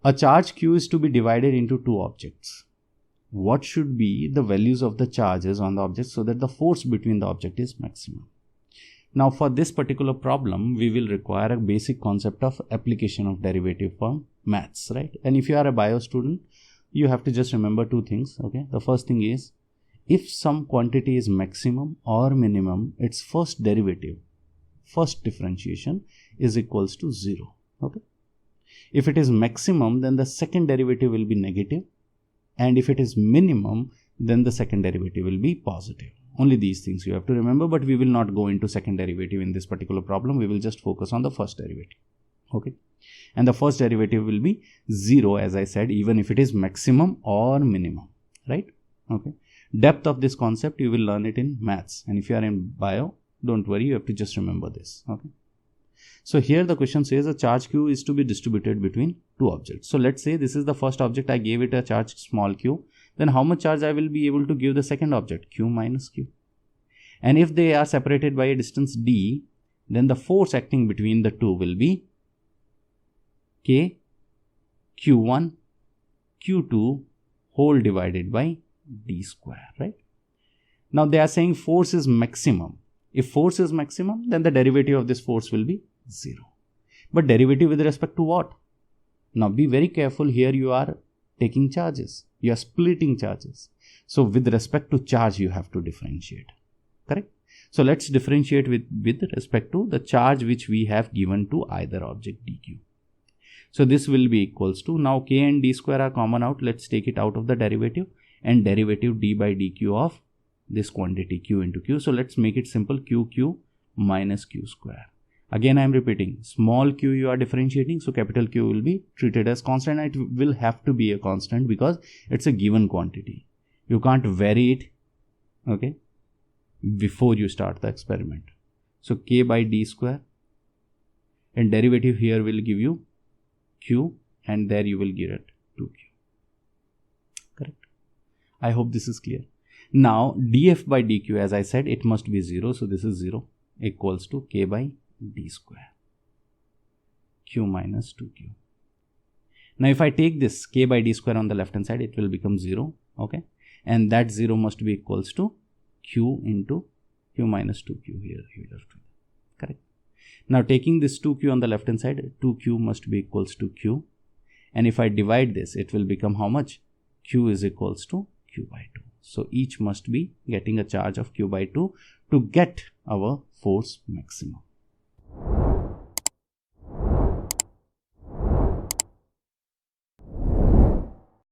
A charge q is to be divided into two objects. What should be the values of the charges on the object so that the force between the object is maximum? Now for this particular problem, we will require a basic concept of application of derivative from maths, right? And if you are a bio student, you have to just remember two things, okay? The first thing is, if some quantity is maximum or minimum, its first derivative, first differentiation is equals to 0, okay? If it is maximum, then the second derivative will be negative, and if it is minimum, then the second derivative will be positive. Only these things you have to remember, but we will not go into second derivative in this particular problem. We will just focus on the first derivative, okay? And the first derivative will be 0, as I said, even if it is maximum or minimum, right? Okay. Depth of this concept, you will learn it in maths. And if you are in bio, don't worry, you have to just remember this, okay? So here the question says a charge q is to be distributed between two objects. So let's say this is the first object, I gave it a charge small q. Then how much charge I will be able to give the second object? Q minus q. And if they are separated by a distance d, then the force acting between the two will be K q1 q2 whole divided by d square, right? Now they are saying force is maximum. If force is maximum, then the derivative of this force will be 0. But derivative with respect to what? Now be very careful, here you are taking charges. You are splitting charges. So with respect to charge, you have to differentiate, correct? So let's differentiate with respect to the charge which we have given to either object dq. So this will be equals to, now k and d square are common out. Let's take it out of the derivative, and derivative d by dq of this quantity q into q. So let's make it simple, q minus q square. Again I am repeating, small q you are differentiating, so capital Q will be treated as constant. It will have to be a constant because it's a given quantity. You can't vary it, okay, before you start the experiment. So k by d square, and derivative here will give you q, and there you will get it 2q, correct? I hope this is clear. Now df by dq, as I said, it must be 0, so this is 0, equals to k by d square, q minus 2q. Now if I take this k by d square on the left hand side, it will become 0, okay, and that 0 must be equals to q into q minus 2q here, you will have to, correct? Now taking this 2q on the left hand side, 2q must be equals to q, and if I divide this, it will become how much? Q is equals to q by 2. So each must be getting a charge of q by 2 to get our force maximum.